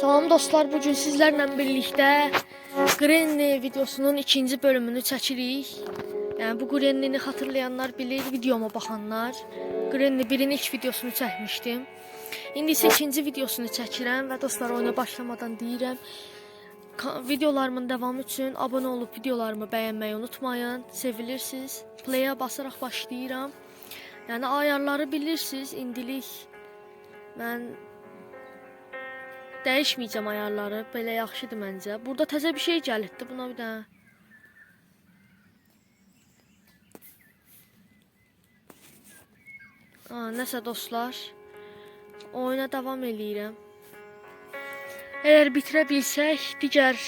Salam dostlar, bugün sizlerle birlikte Granny videosunun ikinci bölümünü çəkirik. Yani bu Granny'ni hatırlayanlar bilir, videoma baxanlar. Granny 1'in ilk videosunu çəkmişdim. İndi isə ikinci videosunu çəkirəm və dostlar, oyuna başlamadan deyirəm. Videolarımın devamı üçün abone olup videolarımı bəyənməyi unutmayın. Sevilirsiniz. Play'e basaraq başlayıram. Yani ayarları bilirsiniz, indilik mən dəyişməyəcəm ayarları, belə yaxşıdır məncə. Burada təzə bir şey gəlibdi, buna bir dənə. Nəsə dostlar, oyuna davam eləyirəm. Əgər bitirə bilsək, digər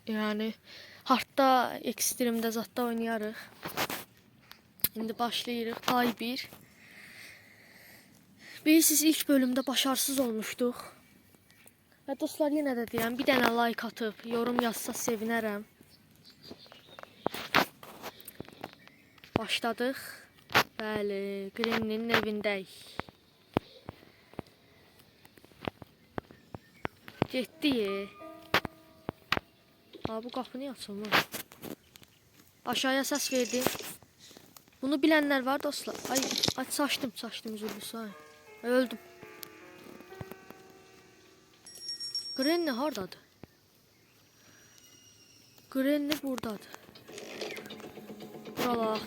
yəni hardda, ekstremdə zatda oynayarıq. İndi başlayırıq. Ay 1. Bilirsiniz, ilk bölümdə başarısız olmuşduq. Və dostlar, yenə də deyirəm, bir dənə like atıb, yorum yazsa sevinərəm. Başladıq. Bəli, Granny'nin evindəyik. Getdi. Bu qapı niyə açılmır? Aşağıya səs verdim. Bunu bilənlər var dostlar. Ay saçdım üzülüsü. Öldüm. Granny hardadır? Granny buradadır. Buralar.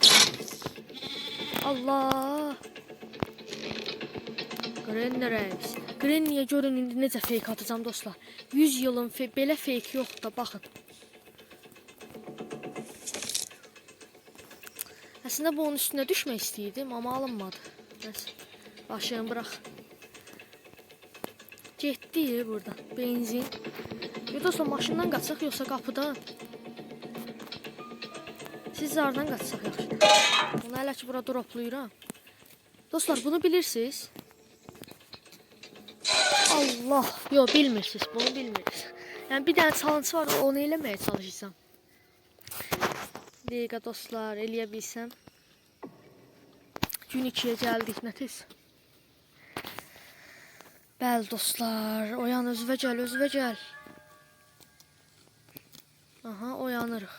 Allah. Granny reis. Granny'yə görün indi necə fake atacağım dostlar. 100 yılın belə fake yoxdur da, baxın. Aslında bu onun üstüne düşmək istəyirdim, amma alınmadı. Başlayın, bırak. Getdi buradan. Benzin. Dostlar, maşından qaçsaq yoxsa qapıdan? Siz zardan qaçsaq yaxşı. Bunu hələ ki bura droplayıram. Dostlar, bunu bilirsiniz. Allah. Yox, bilmirsiniz. Bunu bilmirsiniz. Yəni bir dənə challenge var, onu eləməyə çalışacağam. Dəqiqə dostlar, eləyə bilsəm. Gün 2'ye gəldik, nə tez. Bəli dostlar, oyan, özvə gəl. Aha, oyanırıq.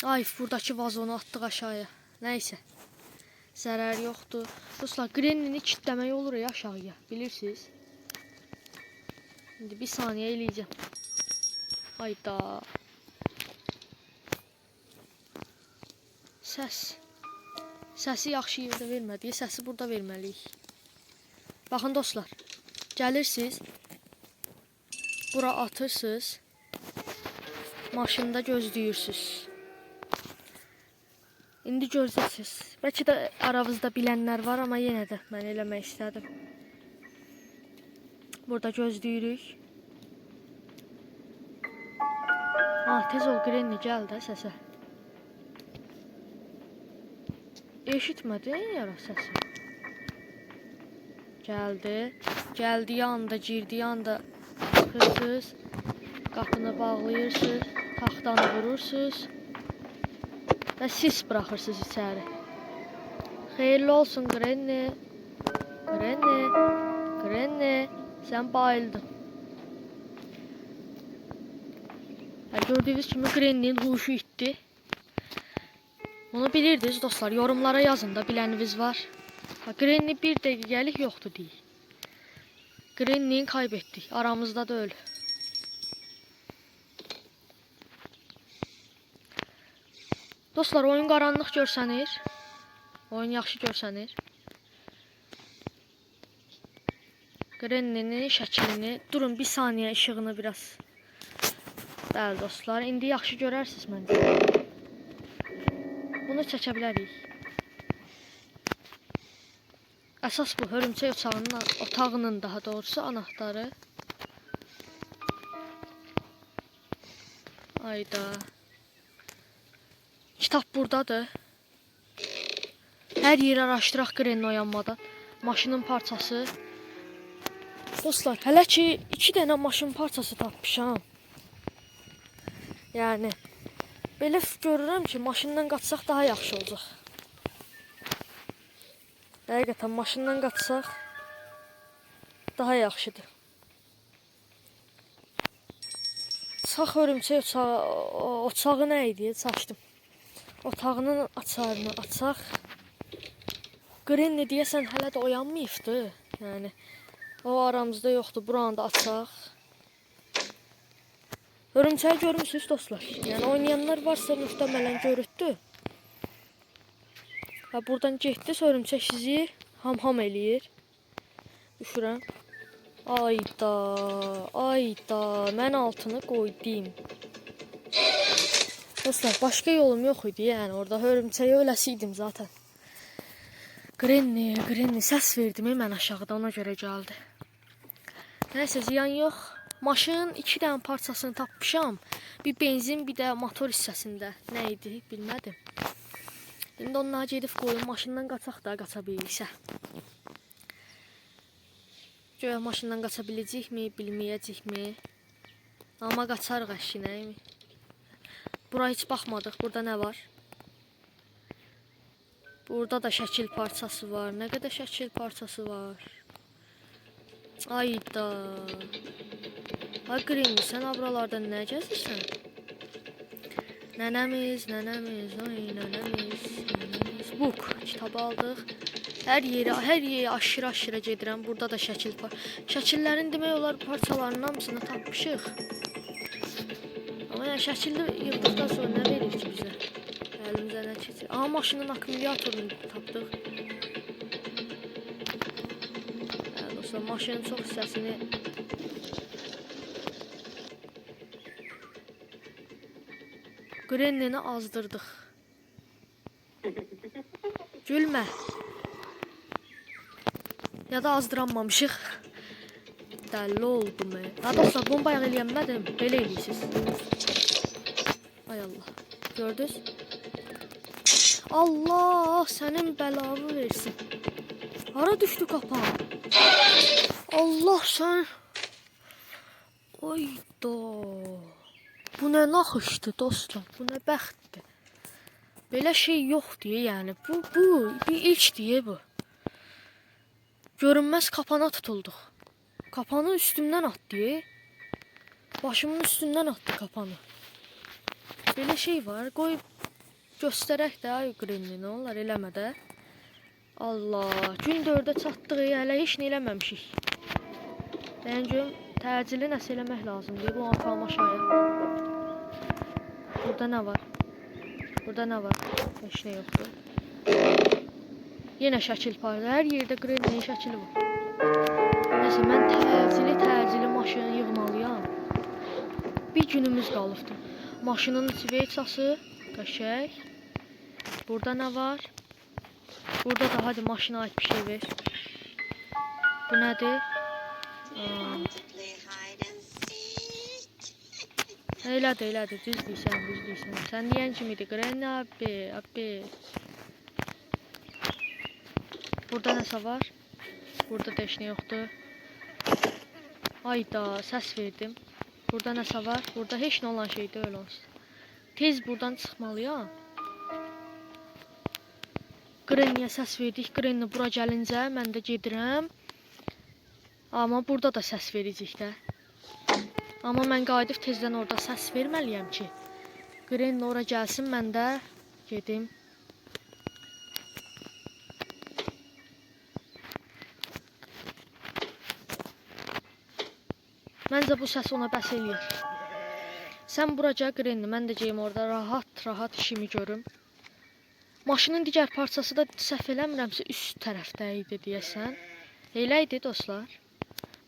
Ay, buradakı vazonu atdıq aşağıya. Nəysə, zərər yoxdur. Dostlar, Granny'ni kilitləmək olur ya aşağıya, bilirsiniz. İndi bir saniyə eləyəcəm. Hayda. Səsi yaxşı yerdə vermədik, səsi burada verməliyik. Baxın dostlar, gəlirsiniz, bura atırsınız, maşında gözləyirsiniz. İndi gözləyirsiniz. Bəlkə də aranızda bilənlər var, amma yenə də mən eləmək istədim. Burada gözləyirik. Tez ol Granny, gəl də səsə. Eşitmədin yara səsi. Gəldiyi anda, girdiyi anda çıxırsınız, qapını bağlayırsınız, taxtanı vurursunuz və sis bırakırsınız içəri. Xeyirli olsun Granny. Granny, sən bayıldın. Gördüyünüz kimi Granny'nin huşu itdi. Onu bilirdiniz dostlar, yorumlara yazın da biləniniz var. Granny bir dəqiqəlik yoxdur deyil. Granny'ni kaybettik, aramızda da öl. Dostlar, oyun qaranlıq görsənir. Oyun yaxşı görsənir. Granny'nin şəklini, durun bir saniyə işığını biraz. Bəli dostlar, indi yaxşı görərsiniz məncə. Bunu çəkə bilərik. Əsas bu, hörümçək otağının daha doğrusu anahtarı. Ayda. Kitap buradadır. Hər yeri araşdıraq Granny oyanmadan. Maşının parçası. Dostlar, hələ ki 2 dənə maşın parçası tapmışam. Yəni belə görürəm ki, maşından qaçsaq daha yaxşı olacaq. Həqiqətən maşından qaçsaq daha yaxşıdır. Çax hörümçək oçağı nə idi? Çaşdım. Otağının açarını açaq. Granny deyəsən hələ də oyanmayıbdı. Yəni o aramızda yoxdur. Buranı da açaq. Hörümçəyi görmüsünüz dostlar. Yəni oynayanlar varsa mühtəmələn görürdü. Ha buradan getdi, hörümçək sizi ham eləyir. Düşürəm. Ayda, ayda, mən altını qoydum. Dostlar, başqa yolum yox idi, yəni orada hörümçəyə öləsiydim zaten. Granny, səs verdim mən aşağıda, ona görə gəldi. Nəysə, ziyan yox. Maşının 2 dənə parçasını tapmışam. Bir benzin, bir də motor hissəsində. Nə idi, bilmədim. İndi onlara gedib qoyum, maşından qaçaq da, qaça bilirsə. Göyə maşından qaça biləcəkmi, bilməyəcəkmi? Amma qaçarıq əşkinəymi? Bura heç baxmadıq, burada nə var? Burada da şəkil parçası var. Nə qədər şəkil parçası var? Ayda. Ay Granny, sən buralarda nə gəzirsən? Nənəmiz, ay nənəmiz. Book, kitabı aldıq. Hər yeri aşırı gedirəm. Burada da şəkil var. Şəkillərin demək olar parçalarının hamısını tapmışıq. Amma yəni şəkilli yığdıqdan sonra nə verir ki bizə? Əlimizə nə keçir? Aha, maşının akkumulyatorunu tapdıq. Dostlar, maşının çox hissəsini Granny'ni azdırdıq. Gülmə. Ya da azdıranmamışıq. Dəlli oldum. Ha dostlar, bunu bayaq eləyənmədim. Belə eləyirsiniz. Ay Allah. Gördünüz? Allah sənin bəlavı versin. Hara düşdü qapaq? Allah sən. Ayda. Bu nə naxışdır dostlar? Bu nə bəxtdir? Belə şey yoxdur yəni. Bu bir ilkdir bu. Görünməz kapana tutulduq. Kapanı üstümdən atdı. Başımın üstündən atdı kapanı. Belə şey var. Qoy göstərək də ay Granny, nə olar eləmə də. Allah, gün 4-ə çatdıq, hələ heç nə eləməmişik. Mən görüm, təcili nəsə eləmək lazımdır. Bu apalım aşağıya. Burada nə var? Burada nə var? Heç nə yoxdur. Yenə şəkil parçası. Hər yerdə Granny'nin şəkili var. Neyse, mən təcili maşını yığmalıyam. Bir günümüz qalıbdı. Maşının sveçası qəşəng. Burada nə var? Burada da hadi maşına ait bir şey ver. Bu nədir? Elədir, düz deyirsən. Sən deyən kimidir Granny abi. Burada nəsə var? Burada da heç nə yoxdur. Ayda, səs verdim. Burada nəsə var? Burada heç nə olan şey deyil olsun. Tez buradan çıxmalıyam. Granny'yə səs verdik. Granny bura gəlincə mən də gedirəm. Amma burada da səs verəcək də. Amma mən qayıdıb tezdən orada səs verməliyəm ki, Granny ora gəlsin, mən də gedim. Məncə bu səs ona bəs eləyir. Sən bura gəl Granny, mən də geyim orada rahat işimi görüm. Maşının digər parçası da səhv eləmirəmsə üst tərəfdə idi deyəsən. Elə idi dostlar.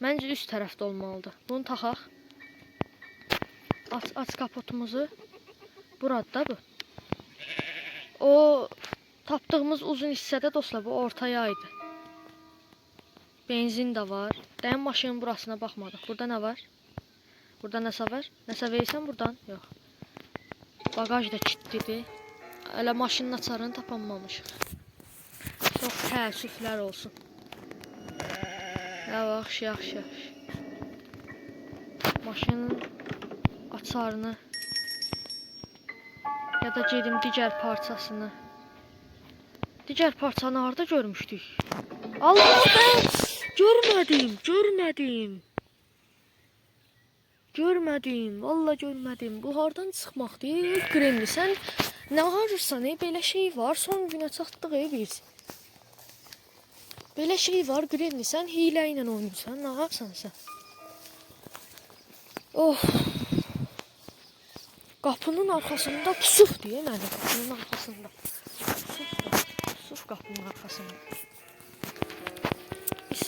Məncə üst tərəfdə olmalıdır. Bunu taxaq. Aç kapotumuzu. Burada bu. O tapdığımız uzun hissədə dostlar bu ortaya idi. Benzin də var. Dəyən maşının burasına baxmadıq. Burada nə var? Burada nəsə var? Nəsə verirsən buradan? Yox. Bagaj da kilitlidir. Hələ maşının açarını tapamamışıq. Çox təəssüflər olsun. Yaxşı. Maşının açarını ya da gedim digər parçasını. Digər parçanı harda görmüşdük? Allah be! Görmədim, valla görmədim. Bu hardan çıxmaqdır? Grenli, sən nə arırsan? Belə şey var, son günə çatdıq biz. Belə şey var, Grenli, sən hiylə ilə oynayırsan, nə arırsan sən? Oh. Qapının arxasında pusuf deyə məni, qapının arxasında. Pusuf qapının arxasında. Bir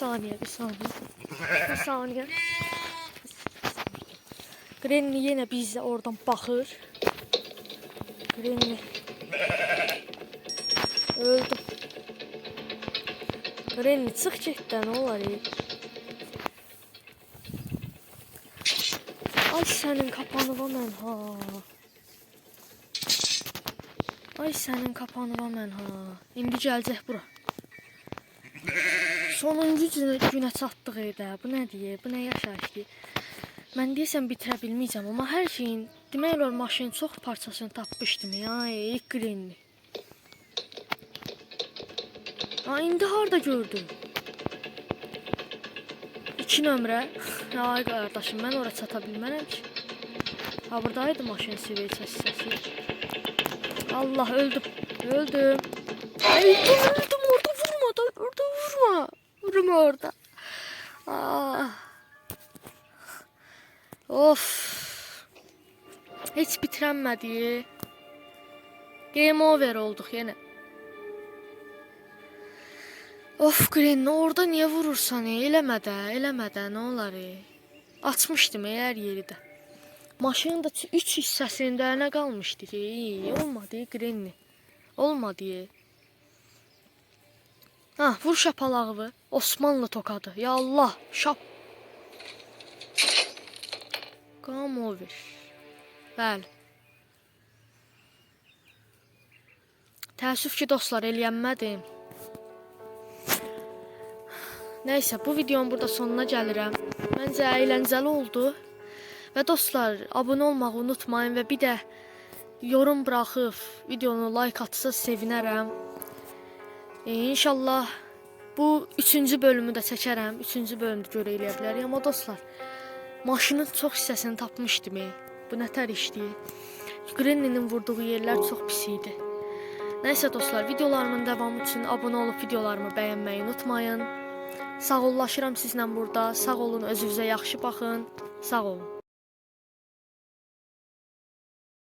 saniyə. Grenli yenə bizə oradan baxır. Grenli. Öldüm. Grenli çıx getdən olar. Ay sənin kapanıva mən ha. İndi gələcək bura. Sonuncu günə çatdıq evdə. Bu nədir? Bu nə yaşayışdır? Mən deyəsən bitirə bilməyəcəm, amma hər şeyin, demək olar maşının çox parçasını tapmışdım ya, Grenli. İndi harda gördüm? 2 nömrə. Ay qardaşım, mən ora çata bilmərəm ki. Ha, buradaydı maşın siveçəsi. Allah, öldüm. Ay, öldüm orada, vurma orada. Of. Heç bitirənmədi. Game over olduq yenə. Of Grenli, orada niyə vurursan? Eləmə də, nə olar? Açmışdım hər yeri də. Maşının da 3 hissəsində nə qalmışdı? Olmadı Grenli. Olmadı. Ha, vur şapalağı. Osmanlı tokadı. Ya Allah, şap. Game over. Bəli. Təəssüf ki, dostlar, eləyənmədim. Nəysə, bu videonun burada sonuna gəlirəm. Məncə əyləncəli oldu. Və dostlar, abunə olmağı unutmayın və bir də yorum buraxıb videonu like atsanız sevinərəm. İnşallah bu 3-cü bölümü də çəkərəm. 3-cü bölümdə görə eləyə bilərik. Amma dostlar, maşının çox hissəsini tapmışdım. Bu nətər işdir? Grenlinin vurduğu yerlər çox pis idi. Nəysə dostlar, videolarımın davamı üçün abunə olub videolarımı bəyənməyi unutmayın. Sağollaşıram sizlə burada. Sağ olun, özünüzə yaxşı baxın. Sağ olun.